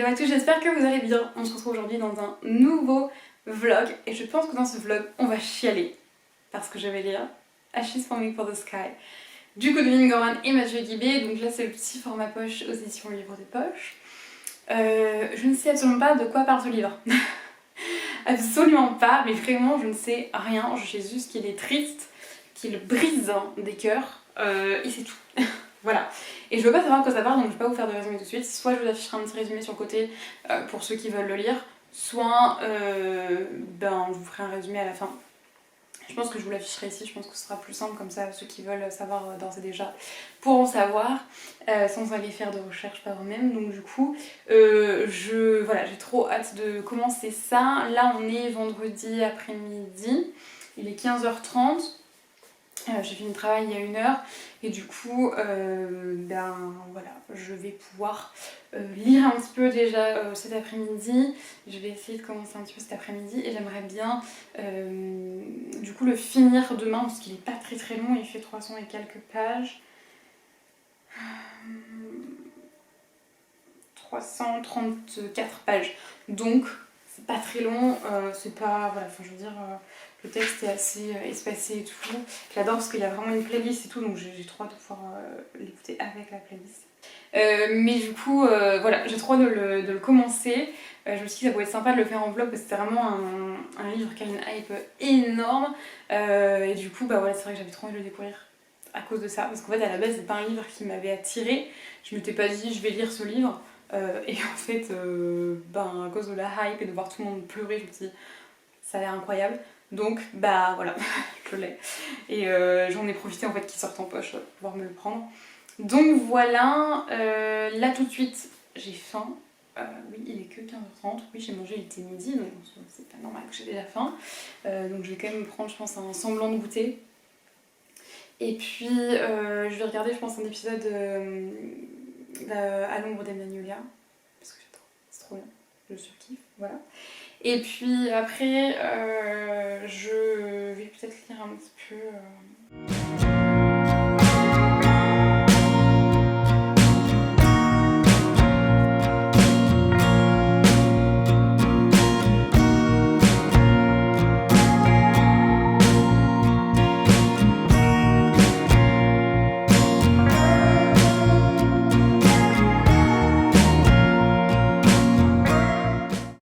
Hello à tous, j'espère que vous allez bien. On se retrouve aujourd'hui dans un nouveau vlog et je pense que dans ce vlog on va chialer parce que je vais lire Ashes for Me for the Sky du coup de Lynn Gorman et Mathieu Guibé. Donc là c'est le petit format poche aux éditions Livre des Poches. Je ne sais absolument pas de quoi parle ce livre. Absolument pas, mais vraiment je ne sais rien. Je sais juste qu'il est triste, qu'il brise des cœurs et c'est tout. Voilà. Et je veux pas savoir de quoi ça parle, donc je vais pas vous faire de résumé tout de suite. Soit je vous afficherai un petit résumé sur le côté pour ceux qui veulent le lire, soit je vous ferai un résumé à la fin. Je pense que je vous l'afficherai ici, je pense que ce sera plus simple comme ça, ceux qui veulent savoir d'ores et déjà pourront savoir, sans aller faire de recherche par eux-mêmes. Donc du coup, voilà, j'ai trop hâte de commencer ça. Là on est vendredi après-midi, il est 15h30. J'ai fini le travail il y a 1 heure et du coup voilà, je vais pouvoir lire un petit peu déjà cet après-midi. Je vais essayer de commencer un petit peu cet après-midi et j'aimerais bien du coup le finir demain parce qu'il est pas très très long, il fait 300 et quelques pages. 334 pages, donc c'est pas très long, c'est pas, voilà, enfin je veux dire, le texte est assez espacé et tout. J'adore parce qu'il y a vraiment une playlist et tout, donc j'ai trop hâte de pouvoir l'écouter avec la playlist. Mais du coup, voilà, j'ai trop hâte de le commencer. Je me suis dit que ça pourrait être sympa de le faire en vlog parce que c'était vraiment un livre qui a une hype énorme. Et du coup, bah voilà, c'est vrai que j'avais trop envie de le découvrir à cause de ça. Parce qu'en fait, à la base, c'est pas un livre qui m'avait attirée. Je m'étais pas dit, je vais lire ce livre. Et en fait, à cause de la hype et de voir tout le monde pleurer, je me suis dit, ça a l'air incroyable. Donc, bah voilà, je l'ai. Et j'en ai profité en fait qu'il sorte en poche pour pouvoir me le prendre. Donc voilà, là tout de suite, j'ai faim. Oui, il est que 15h30. Oui, j'ai mangé, il était midi, donc c'est pas normal que j'ai déjà faim. Donc je vais quand même me prendre, je pense, un semblant de goûter. Et puis, je vais regarder, je pense, un épisode à l'ombre des Magnolias. Parce que j'adore, c'est trop bien. Je surkiffe, voilà. Et puis après, je vais peut-être lire un petit peu...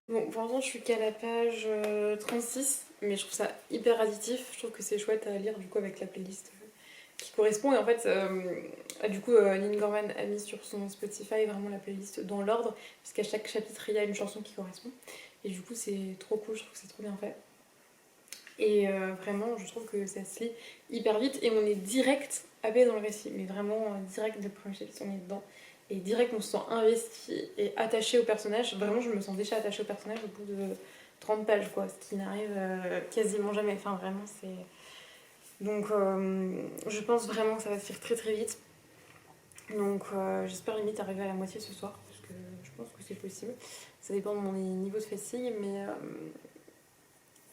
Bon, pour l'instant, je suis qu'à la page 36, mais je trouve ça hyper additif. Je trouve que c'est chouette à lire du coup avec la playlist qui correspond. Et en fait, du coup, Lynn Gorman a mis sur son Spotify vraiment la playlist dans l'ordre, puisqu'à chaque chapitre, il y a une chanson qui correspond. Et du coup, c'est trop cool, je trouve que c'est trop bien fait. Et vraiment, je trouve que ça se lit hyper vite et on est direct happé dans le récit. Mais vraiment, direct dès le premier chapitre, on est dedans. Et direct, on se sent investi et attaché au personnage. Vraiment, je me sens déjà attachée au personnage au bout de 30 pages, quoi. Ce qui n'arrive quasiment jamais. Enfin, vraiment, c'est... Donc, je pense vraiment que ça va se faire très très vite. Donc, j'espère limite arriver à la moitié ce soir. Parce que je pense que c'est possible. Ça dépend de mon niveau de fatigue,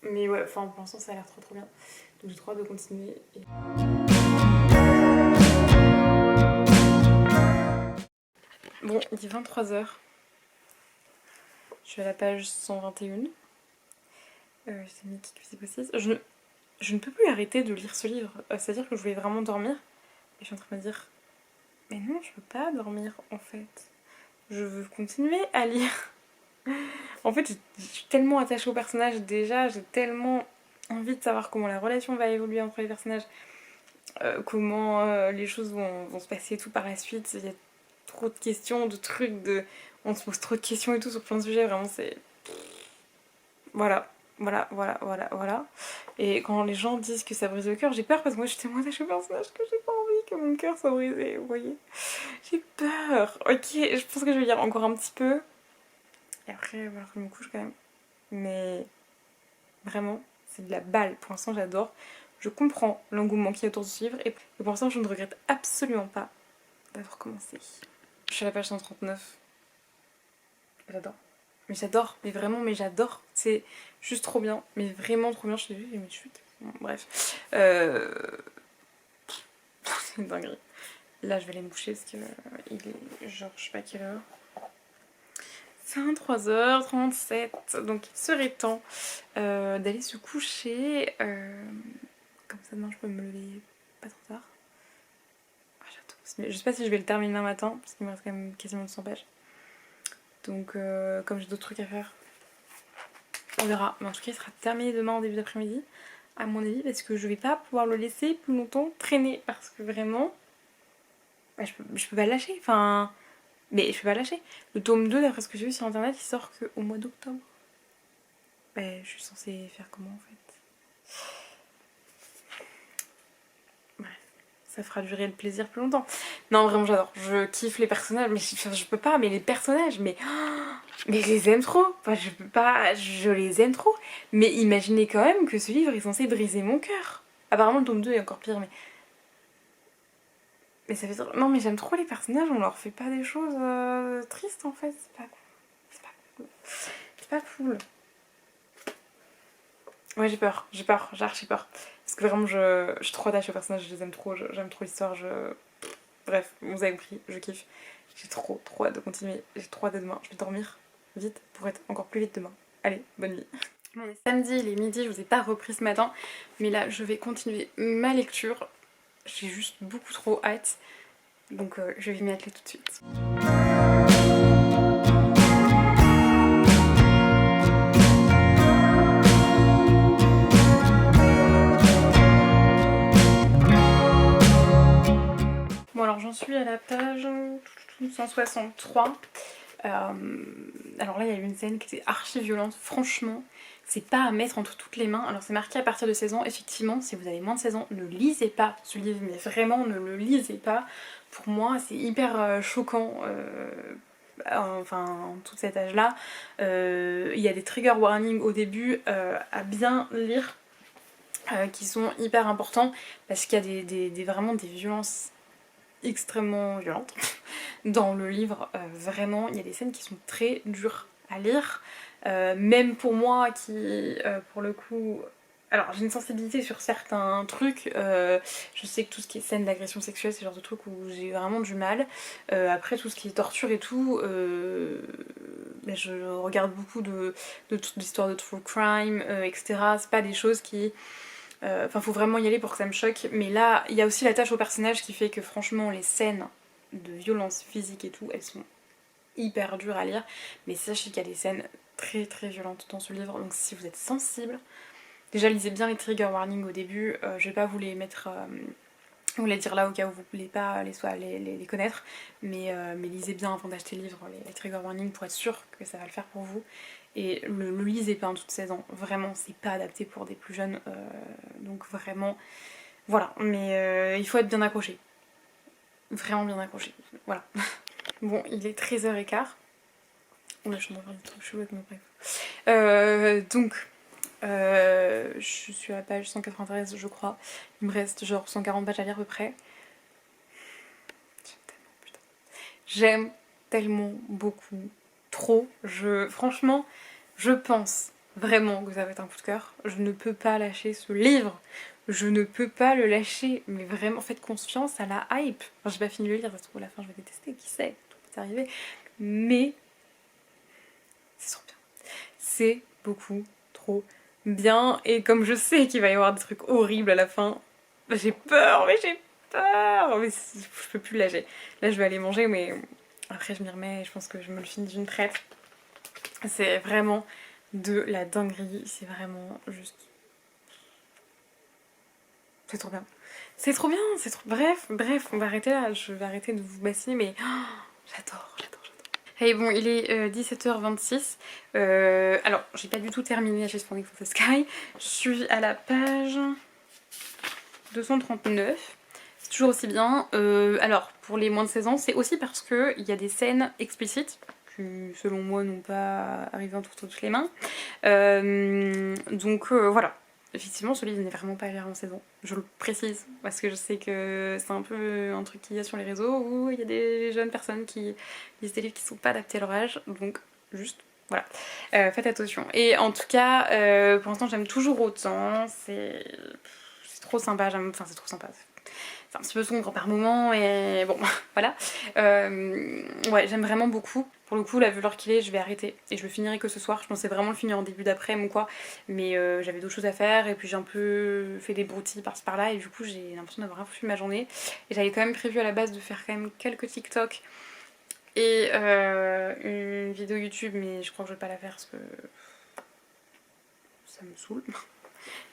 mais ouais, enfin pour l'instant ça a l'air trop trop bien. Donc j'ai trop hâte de continuer. Bon, il est 23h. Je suis à la page 121. C'est Mickey qui précise. Je ne peux plus arrêter de lire ce livre. C'est-à-dire que je voulais vraiment dormir. Et je suis en train de me dire, mais non, je peux pas dormir en fait. Je veux continuer à lire. En fait, je suis tellement attachée au personnage déjà. J'ai tellement envie de savoir comment la relation va évoluer entre les personnages. Comment les choses vont se passer et tout par la suite. Il y a trop de questions, de trucs, on se pose trop de questions et tout sur plein de sujets, vraiment c'est... Voilà. Et quand les gens disent que ça brise le cœur, j'ai peur parce que moi je suis tellement attachée au personnage que j'ai pas envie que mon cœur soit brisé, vous voyez. J'ai peur. Ok, je pense que je vais lire encore un petit peu. Et après, il va falloir que je me couche quand même. Mais vraiment, c'est de la balle. Pour l'instant, j'adore. Je comprends l'engouement qu'il y a autour de ce livre et pour l'instant, je ne regrette absolument pas d'avoir commencé. Je suis à la page 139. J'adore. Mais j'adore, mais vraiment, mais j'adore. C'est juste trop bien, mais vraiment trop bien. Je l'ai vu, mais chute. Bon, bref. C'est une dinguerie. Là, je vais aller me coucher parce que il est genre, je sais pas quelle heure. 23h37, donc il serait temps d'aller se coucher. Comme ça demain je peux me lever pas trop tard. Je sais pas si je vais le terminer demain matin, parce qu'il me reste quand même quasiment 200 pages. Donc comme j'ai d'autres trucs à faire, on verra. Mais en tout cas il sera terminé demain en début d'après-midi, à mon avis, parce que je vais pas pouvoir le laisser plus longtemps traîner. Parce que vraiment, bah, je peux pas le lâcher. Enfin, mais je peux pas le lâcher. Le tome 2, d'après ce que j'ai vu sur internet, il sort qu'au mois d'octobre. Bah, je suis censée faire comment en fait? Ça fera durer le plaisir plus longtemps. Non, vraiment j'adore, je kiffe les personnages, mais je peux pas, mais les personnages, mais je les aime trop. Enfin, je peux pas, je les aime trop. Mais imaginez quand même que ce livre est censé briser mon cœur. Apparemment le tome 2 est encore pire, mais ça fait dire... Non, mais j'aime trop les personnages, on leur fait pas des choses tristes en fait, c'est pas cool. C'est pas cool. C'est pas cool. Ouais, j'ai peur, j'ai archi peur. Parce que vraiment, je suis trop attachée aux personnages, je les aime trop, j'aime trop l'histoire, Bref, vous avez compris, je kiffe. J'ai trop hâte de continuer, j'ai trop hâte de demain. Je vais dormir vite pour être encore plus vite demain. Allez, bonne nuit. On est samedi, il est midi, je vous ai pas repris ce matin, mais là, je vais continuer ma lecture. J'ai juste beaucoup trop hâte, donc je vais m'y atteler tout de suite. Bon alors j'en suis à la page 163. Alors là il y a eu une scène qui était archi violente, franchement c'est pas à mettre entre toutes les mains. Alors c'est marqué à partir de 16 ans, effectivement si vous avez moins de 16 ans ne lisez pas ce livre, mais vraiment ne le lisez pas. Pour moi c'est hyper choquant, enfin en tout cet âge là. Il y a des trigger warnings au début à bien lire qui sont hyper importants parce qu'il y a vraiment des violences extrêmement violente dans le livre. Vraiment il y a des scènes qui sont très dures à lire, même pour moi qui pour le coup, alors j'ai une sensibilité sur certains trucs, je sais que tout ce qui est scène d'agression sexuelle c'est le genre de truc où j'ai vraiment du mal. Après tout ce qui est torture et tout, ben, je regarde beaucoup de toute l'histoire de true crime, etc. C'est pas des choses qui... Enfin, faut vraiment y aller pour que ça me choque. Mais là, il y a aussi l'attache au personnage qui fait que franchement, les scènes de violence physique et tout, elles sont hyper dures à lire. Mais sachez qu'il y a des scènes très violentes dans ce livre. Donc si vous êtes sensible, déjà lisez bien les trigger warnings au début. Je vais pas vous les mettre... vous les dire là au cas où vous voulez pas les connaître. Mais lisez bien avant d'acheter le livre les trigger warnings pour être sûr que ça va le faire pour vous. Et le lisez pas en toute 16 ans, vraiment c'est pas adapté pour des plus jeunes, donc vraiment voilà, mais il faut être bien accroché, vraiment bien accroché, voilà. Bon, il est 13h15, là je suis en train de faire des trucs chelous avec mon bref. Donc je suis à la page 193 je crois, il me reste genre 140 pages à lire à peu près. J'aime tellement beaucoup, trop, franchement je pense vraiment que ça va être un coup de cœur. Je ne peux pas lâcher ce livre. Je ne peux pas le lâcher. Mais vraiment, faites confiance à la hype. Enfin, j'ai pas fini de le lire, ça se trouve à la fin je vais détester, qui sait, tout peut arriver. Mais c'est trop bien. C'est beaucoup trop bien. Et comme je sais qu'il va y avoir des trucs horribles à la fin, j'ai peur, mais je peux plus le lâcher. Là je vais aller manger, mais après je m'y remets et je pense que je me le finis d'une traite. C'est vraiment de la dinguerie, c'est vraiment juste... C'est trop bien. C'est trop bien, c'est trop... Bref, on va arrêter là, je vais arrêter de vous bassiner, mais j'adore. Et bon, il est 17h26. Alors, j'ai pas du tout terminé Ashes Falling for the Sky. Je suis à la page 239. C'est toujours aussi bien. Alors, pour les moins de 16 ans, c'est aussi parce qu'il y a des scènes explicites qui, selon moi, n'ont pas arrivé entre toutes les mains. Donc, voilà. Effectivement, ce livre n'est vraiment pas à lire en saison, je le précise, parce que je sais que c'est un peu un truc qu'il y a sur les réseaux où il y a des jeunes personnes qui lisent des livres qui sont pas adaptés à leur âge, donc juste, voilà, faites attention. Et en tout cas, pour l'instant j'aime toujours autant, c'est trop sympa, enfin c'est trop sympa, c'est un petit peu sombre par moment et bon voilà. Ouais, j'aime vraiment beaucoup. Pour le coup, là, vu l'heure qu'il est, je vais arrêter et je le finirai que ce soir. Je pensais vraiment le finir en début d'après-midi ou quoi, mais j'avais d'autres choses à faire et puis j'ai un peu fait des broutilles par-ci par-là et du coup j'ai l'impression d'avoir rien foutu ma journée. Et j'avais quand même prévu à la base de faire quand même quelques TikTok et une vidéo YouTube, mais je crois que je vais pas la faire parce que ça me saoule.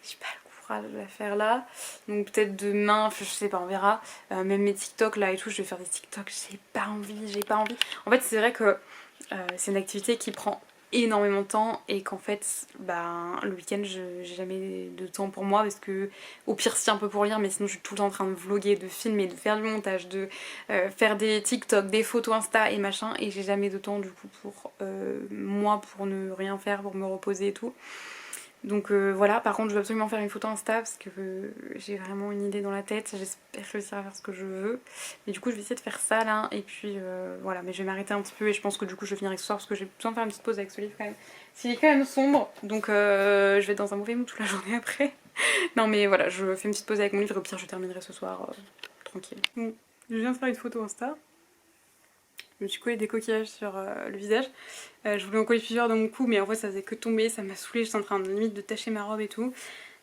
J'ai pas le courage de la faire là. Donc peut-être demain, je sais pas, on verra. Même mes TikTok là et tout, je vais faire des TikTok, j'ai pas envie. En fait, c'est vrai que c'est une activité qui prend énormément de temps et qu'en fait le week-end j'ai jamais de temps pour moi parce que au pire si un peu pour lire, mais sinon je suis tout le temps en train de vlogger, de filmer, de faire du montage, de faire des TikTok, des photos Insta et machin, et j'ai jamais de temps du coup pour moi, pour ne rien faire, pour me reposer et tout. Donc voilà, par contre je veux absolument faire une photo Insta parce que j'ai vraiment une idée dans la tête, j'espère réussir à faire ce que je veux. Mais du coup je vais essayer de faire ça là, et puis voilà, mais je vais m'arrêter un petit peu et je pense que du coup je finirai ce soir parce que j'ai besoin de faire une petite pause avec ce livre quand même. S'il est quand même sombre, donc je vais être dans un mauvais mood toute la journée après. Non mais voilà, je fais une petite pause avec mon livre et au pire je terminerai ce soir tranquille. Bon, je viens de faire une photo Insta. Je me suis collé des coquillages sur le visage. Je voulais en coller plusieurs dans mon cou, mais en fait ça faisait que tomber, ça m'a saoulée, j'étais en train de limite de tacher ma robe et tout.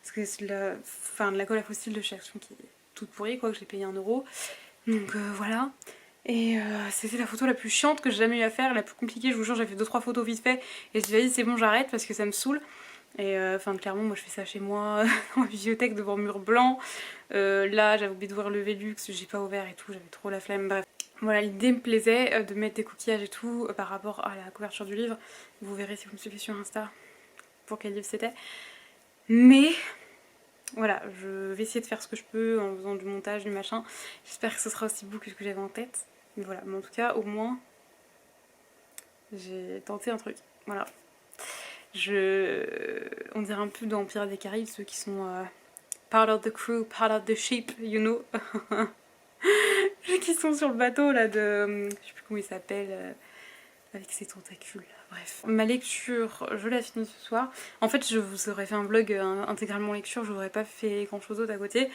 Parce que c'est de la colle à fossile de chez Action qui est toute pourrie, quoi, que j'ai payé 1 euro. Donc voilà. Et c'était la photo la plus chiante que j'ai jamais eu à faire, la plus compliquée. Je vous jure, j'ai fait 2-3 photos vite fait et je me suis dit c'est bon, j'arrête parce que ça me saoule. Et clairement, moi je fais ça chez moi, dans la bibliothèque devant mur blanc. Là, j'avais oublié d'ouvrir le Velux, j'ai pas ouvert et tout, j'avais trop la flemme. Bref. Voilà, l'idée me plaisait de mettre des coquillages et tout par rapport à la couverture du livre. Vous verrez si vous me suivez sur Insta pour quel livre c'était. Mais voilà, je vais essayer de faire ce que je peux en faisant du montage, du machin. J'espère que ce sera aussi beau que ce que j'avais en tête. Mais voilà, mais en tout cas, au moins, j'ai tenté un truc. Voilà. On dirait un peu dans Pirates des Caraïbes, ceux qui sont part of the crew, part of the ship, you know. Qui sont sur le bateau là de... je sais plus comment il s'appelle, avec ses tentacules. Bref. Ma lecture, je la finis ce soir. En fait, je vous aurais fait un vlog intégralement lecture, je n'aurais pas fait grand chose d'autre à côté.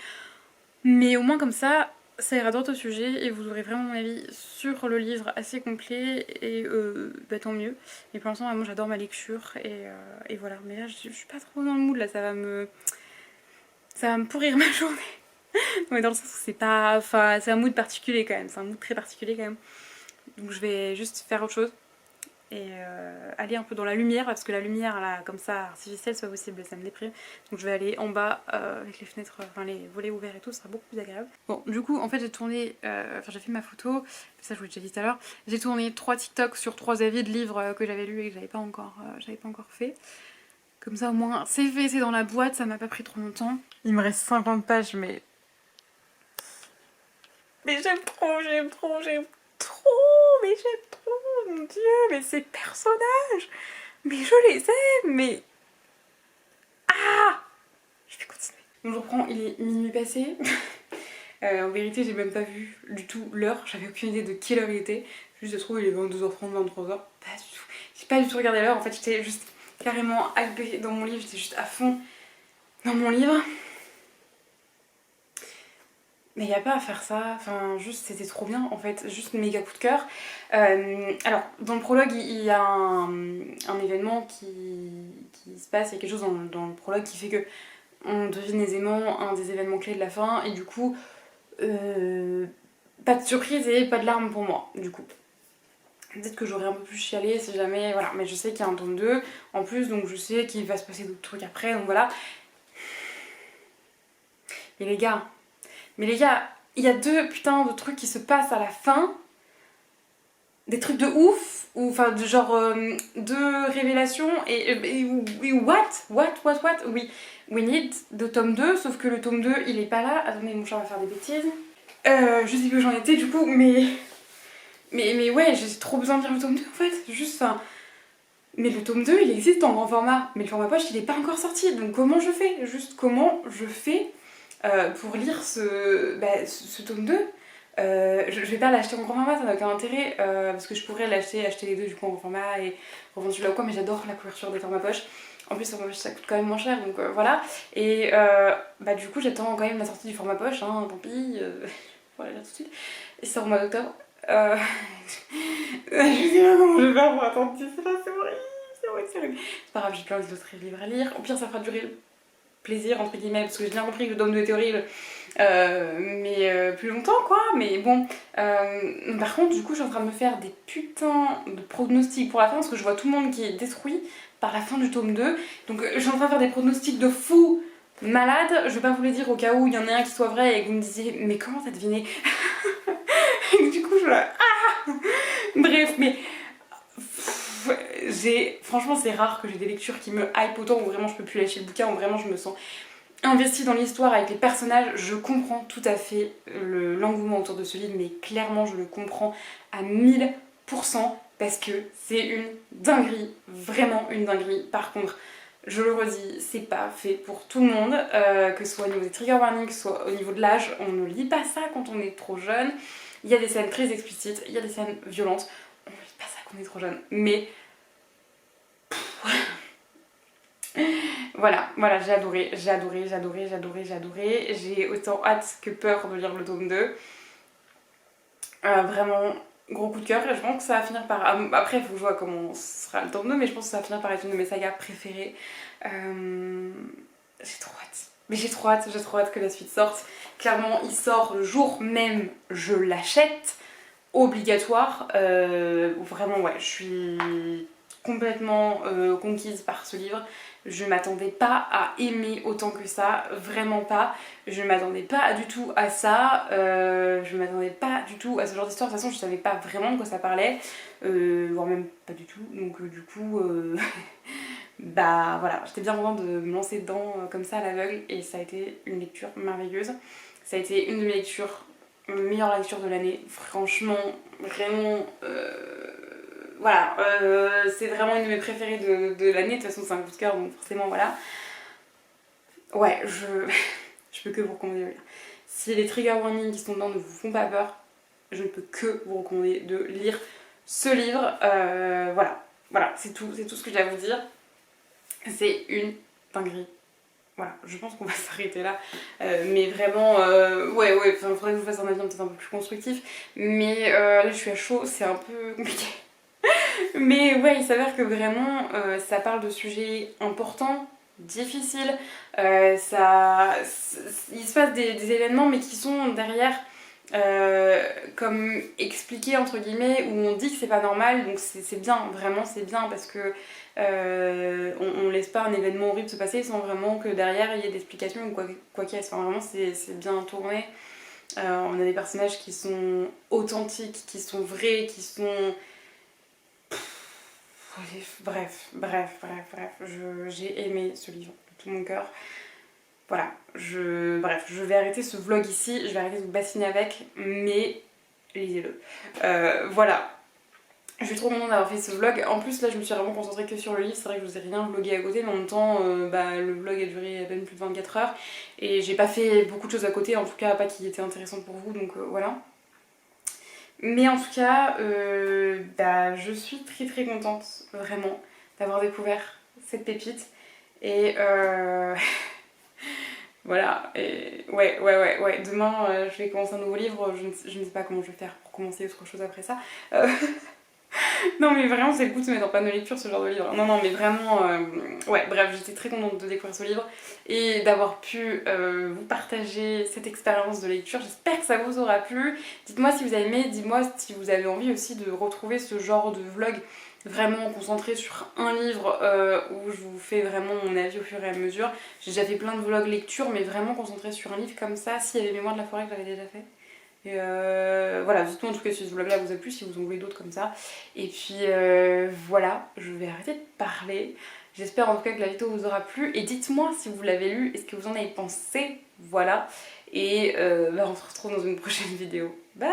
Mais au moins comme ça ira droit au sujet et vous aurez vraiment mon avis sur le livre assez complet et tant mieux. Et pour l'instant, vraiment, j'adore ma lecture et voilà. Mais là, je suis pas trop dans le mood là, ça va me pourrir ma journée. Mais dans le sens où c'est pas... Enfin, c'est un mood particulier quand même, c'est un mood très particulier quand même. Donc je vais juste faire autre chose et aller un peu dans la lumière, parce que la lumière là, comme ça, artificielle, c'est pas possible, ça me déprime. Donc je vais aller en bas avec les fenêtres, enfin les volets ouverts et tout, ce sera beaucoup plus agréable. Bon, du coup, en fait j'ai tourné, enfin j'ai fait ma photo, ça je vous l'ai déjà dit tout à l'heure. J'ai tourné 3 TikTok sur 3 avis de livres que j'avais lus et que j'avais pas encore fait. Comme ça au moins c'est fait, c'est dans la boîte, ça m'a pas pris trop longtemps. Il me reste 50 pages, mais j'aime trop, mais j'aime trop, mon dieu, mais ces personnages, mais je les aime, mais... Ah, je vais continuer. Donc je reprends, il est minuit passé. En vérité, j'ai même pas vu du tout l'heure, j'avais aucune idée de quelle heure il était. Juste, je trouve il est 22h30, 23h, pas du tout. J'ai pas du tout regardé l'heure, en fait, j'étais juste carrément hypée dans mon livre, j'étais juste à fond dans mon livre. Mais y a pas à faire ça, enfin juste c'était trop bien en fait, juste méga coup de cœur. Alors dans le prologue il y a un événement qui se passe, il y a quelque chose dans le prologue qui fait que on devine aisément un des événements clés de la fin et du coup pas de surprise et pas de larmes pour moi du coup. Peut-être que j'aurais un peu plus chialé si jamais, voilà, mais je sais qu'il y a un tome 2 en plus, donc je sais qu'il va se passer d'autres trucs après, donc voilà. Mais les gars, il y a 2 putains de trucs qui se passent à la fin. Des trucs de ouf, ou enfin de genre 2 révélations et what? Oui, we need de tome 2, sauf que le tome 2 il est pas là. Attendez, mon chat va faire des bêtises. Je sais plus où j'en étais du coup, mais ouais, j'ai trop besoin de lire le tome 2 en fait. Juste, enfin. Mais le tome 2 il existe en grand format, mais le format poche il est pas encore sorti, donc comment je fais? Juste comment je fais pour lire ce tome 2. Je vais pas l'acheter en grand format, ça n'a aucun intérêt parce que je pourrais acheter les deux du coup en grand format et revendre celui-là ou quoi, mais j'adore la couverture des formats poche. En plus ça coûte quand même moins cher, donc voilà. Et bah du coup j'attends quand même la sortie du format poche, hein, tant pis, faut aller là tout de suite. Et ça sort au mois d'octobre. Je sais pas comment je vais faire pour attendre d'ici là, c'est horrible, c'est horrible, c'est horrible. C'est pas grave, j'ai plein d'autres livres à lire. Au pire ça fera durer le plaisir entre guillemets, parce que j'ai bien compris que le tome 2 était horrible, mais plus longtemps quoi. Mais bon, par contre du coup je suis en train de me faire des putains de pronostics pour la fin, parce que je vois tout le monde qui est détruit par la fin du tome 2. Donc je suis en train de faire des pronostics de fou malade. Je vais pas vous les dire au cas où il y en a un qui soit vrai et que vous me disiez mais comment t'as deviné. Et du coup je là bref, mais franchement c'est rare que j'ai des lectures qui me hype autant, où vraiment je peux plus lâcher le bouquin, où vraiment je me sens investie dans l'histoire avec les personnages. Je comprends tout à fait l'engouement autour de ce livre, mais clairement je le comprends à 1000%, parce que c'est une dinguerie, vraiment une dinguerie. Par contre, je le redis, c'est pas fait pour tout le monde, que ce soit au niveau des trigger warnings, que ce soit au niveau de l'âge. On ne lit pas ça quand on est trop jeune. Il y a des scènes très explicites, il y a des scènes violentes. On ne lit pas ça quand on est trop jeune, mais voilà, j'ai adoré. J'ai autant hâte que peur de lire le tome 2. Vraiment, gros coup de cœur. Et je pense que ça va finir par... Après, il faut que je vois comment sera le tome 2, mais je pense que ça va finir par être une de mes sagas préférées. J'ai trop hâte. Mais j'ai trop hâte que la suite sorte. Clairement, il sort le jour même, je l'achète. Obligatoire. Vraiment, ouais, je suis complètement conquise par ce livre. Je m'attendais pas à aimer autant que ça, vraiment pas. Je m'attendais pas du tout à ça, je m'attendais pas du tout à ce genre d'histoire. De toute façon, je savais pas vraiment de quoi ça parlait, voire même pas du tout. Donc du coup, bah voilà, j'étais bien contente de me lancer dedans comme ça à l'aveugle, et ça a été une lecture merveilleuse. Ça a été une de mes lectures, meilleure lecture de l'année, franchement, vraiment... voilà, c'est vraiment une de mes préférées de l'année. De toute façon, c'est un coup de cœur, donc forcément, voilà. Ouais, je peux que vous recommander de lire. Si les trigger warnings qui sont dedans ne vous font pas peur, je ne peux que vous recommander de lire ce livre. Voilà, c'est tout ce que j'ai à vous dire. C'est une dinguerie. Voilà, je pense qu'on va s'arrêter là. Mais vraiment, ouais, il faudrait que je vous fasse un avis peut-être un peu plus constructif. Mais là, je suis à chaud, c'est un peu compliqué. Mais ouais, il s'avère que vraiment ça parle de sujets importants, difficiles. Il se passe des événements, mais qui sont derrière comme expliqués entre guillemets, où on dit que c'est pas normal. Donc c'est bien, vraiment c'est bien, parce que on laisse pas un événement horrible se passer sans vraiment que derrière il y ait des explications ou quoi qu'il y ait. Enfin, vraiment c'est bien tourné. On a des personnages qui sont authentiques, qui sont vrais, qui sont... Bref, j'ai aimé ce livre de tout mon cœur. Voilà, je vais arrêter ce vlog ici, je vais arrêter de vous bassiner avec, mais lisez-le. Voilà, je suis trop contente d'avoir fait ce vlog. En plus, là, je me suis vraiment concentrée que sur le livre. C'est vrai que je vous ai rien vlogué à côté, mais en même temps, le vlog a duré à peine plus de 24 heures. Et j'ai pas fait beaucoup de choses à côté, en tout cas, pas qui étaient intéressantes pour vous, donc voilà. Mais en tout cas, je suis très contente, vraiment, d'avoir découvert cette pépite. Et voilà, et ouais. Demain, je vais commencer un nouveau livre. Je ne sais pas comment je vais faire pour commencer autre chose après ça. Non mais vraiment c'est le coup de se mettre en panne de lecture, ce genre de livre. Non mais vraiment, ouais, bref, j'étais très contente de découvrir ce livre et d'avoir pu vous partager cette expérience de lecture. J'espère que ça vous aura plu. Dites-moi si vous avez aimé, dites-moi si vous avez envie aussi de retrouver ce genre de vlog vraiment concentré sur un livre, où je vous fais vraiment mon avis au fur et à mesure. J'ai déjà fait plein de vlogs lecture, mais vraiment concentré sur un livre comme ça. S'il y avait Mémoire de la forêt que j'avais déjà fait. Et voilà, dites-moi en tout cas si ce vlog là vous a plu, si vous en voulez d'autres comme ça. Et puis voilà, je vais arrêter de parler. J'espère en tout cas que la vidéo vous aura plu. Et dites-moi si vous l'avez lu et ce que vous en avez pensé. Voilà. Et on se retrouve dans une prochaine vidéo. Bye!